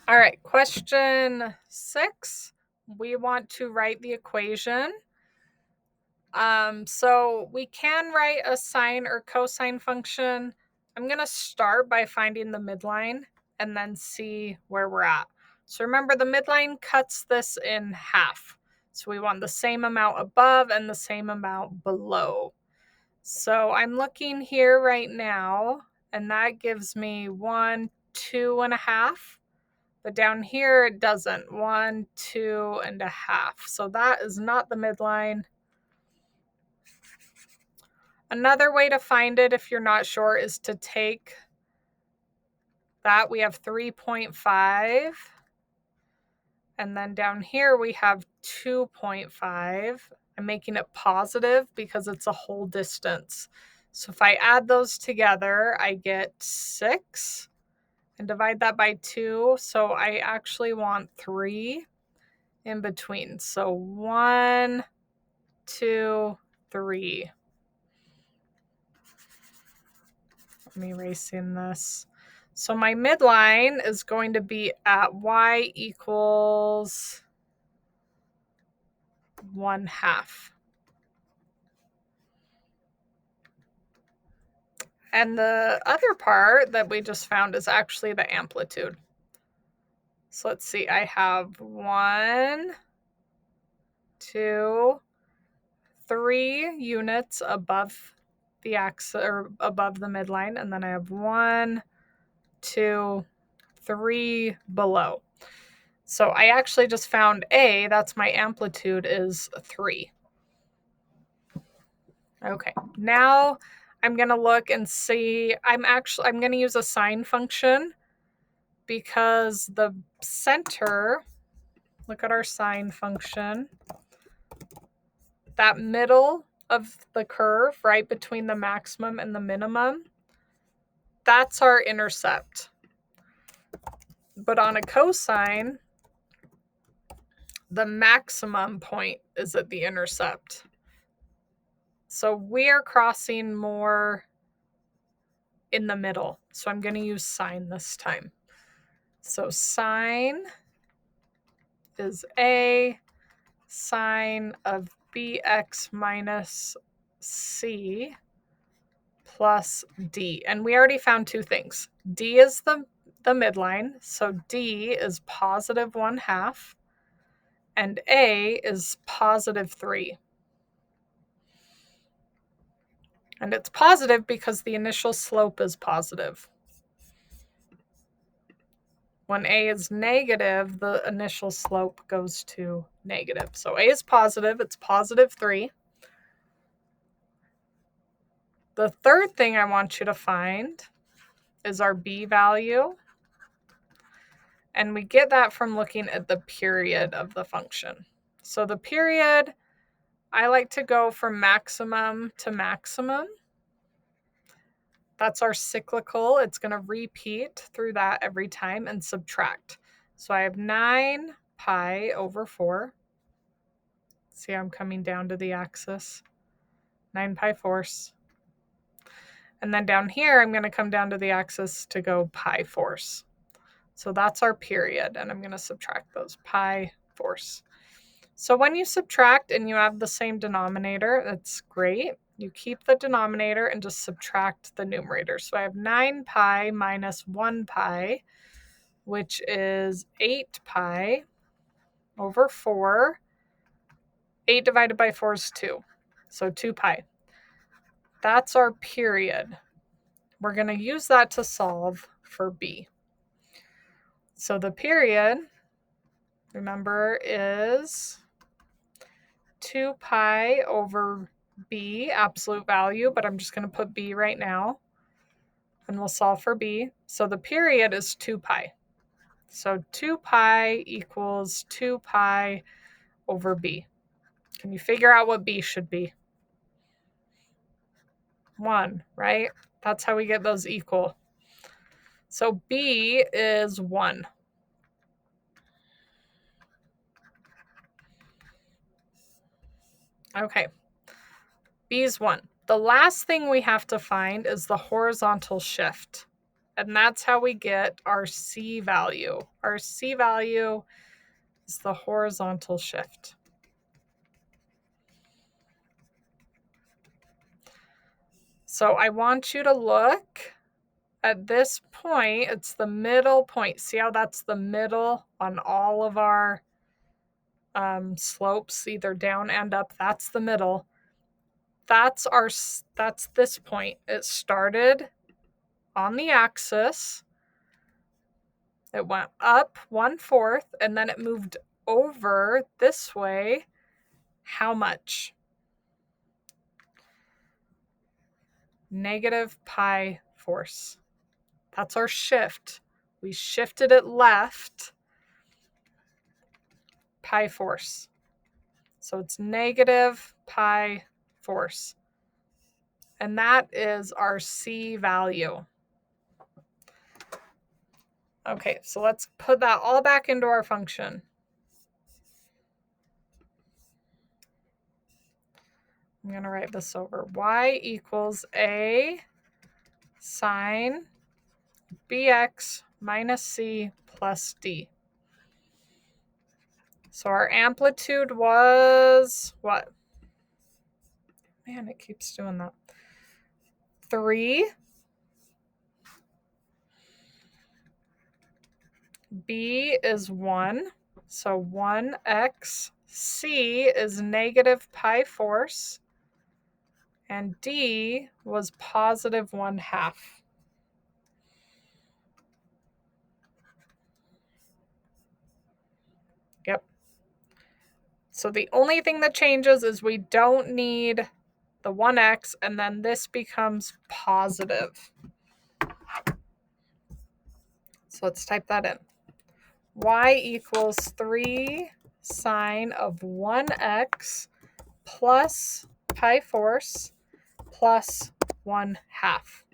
All right, question 6. We want to write the equation. So we can write a sine or cosine function. I'm going to start by finding the midline and then see where we're at. So remember, the midline cuts this in half. So we want the same amount above and the same amount below. So I'm looking here right now, and that gives me 1, 2.5. But down here, it doesn't. 1, 2.5. So that is not the midline. Another way to find it, if you're not sure, is to take that. We have 3.5. And then down here, we have 2.5. I'm making it positive because it's a whole distance. So if I add those together, I get 6 and divide that by 2. So I actually want 3 in between. So 1, 2, 3. Let me erase in this. So my midline is going to be at y equals 1/2. And the other part that we just found is actually the amplitude. So let's see, I have 1, 2, 3 units above the axis or above the midline, and then I have 1, 2, 3 below. So I actually just found A, that's my amplitude, is 3. Okay, now I'm going to look and see, I'm going to use a sine function because the center, look at our sine function, that middle of the curve right between the maximum and the minimum, that's our intercept. But on a cosine, the maximum point is at the intercept. So we are crossing more in the middle. So I'm going to use sine this time. So sine is A sine of bx minus c plus d. And we already found two things. D is the midline. So D is positive 1/2. And A is positive 3. And it's positive because the initial slope is positive. When A is negative, the initial slope goes to negative. So A is positive, it's positive 3. The third thing I want you to find is our B value. And we get that from looking at the period of the function. So the period, I like to go from maximum to maximum. That's our cyclical. It's going to repeat through that every time and subtract. So I have 9 pi over 4. See, I'm coming down to the axis. 9 pi fourths. And then down here, I'm going to come down to the axis to go pi fourths. So that's our period. And I'm going to subtract those pi fourths. So when you subtract and you have the same denominator, that's great. You keep the denominator and just subtract the numerator. So I have 9 pi minus 1 pi, which is 8 pi over 4. 8 divided by 4 is 2. So 2 pi. That's our period. We're going to use that to solve for B. So the period, remember, is 2 pi over B, absolute value, but I'm just going to put B right now, and we'll solve for B. So the period is 2 pi. So 2 pi equals 2 pi over B. Can you figure out what B should be? 1, right? That's how we get those equal. So B is 1. Okay, B is 1. The last thing we have to find is the horizontal shift. And that's how we get our C value. Our C value is the horizontal shift. So I want you to look at this point. It's the middle point. See how that's the middle on all of our slopes, either down and up? That's the middle. That's this point. It started on the axis. It went up 1/4 and then it moved over this way. How much? Negative pi force. That's our shift. We shifted it left, pi force. So it's negative pi force. And that is our C value. Okay, so let's put that all back into our function. I'm going to write this over. Y equals A sine bx minus c plus d. So our amplitude was what? Man, it keeps doing that. 3. B is 1. So 1x. C is negative pi force. And D was positive 1/2. Yep. So the only thing that changes is we don't need the 1x, and then this becomes positive. So let's type that in. Y equals 3 sine of 1x plus pi force plus 1/2.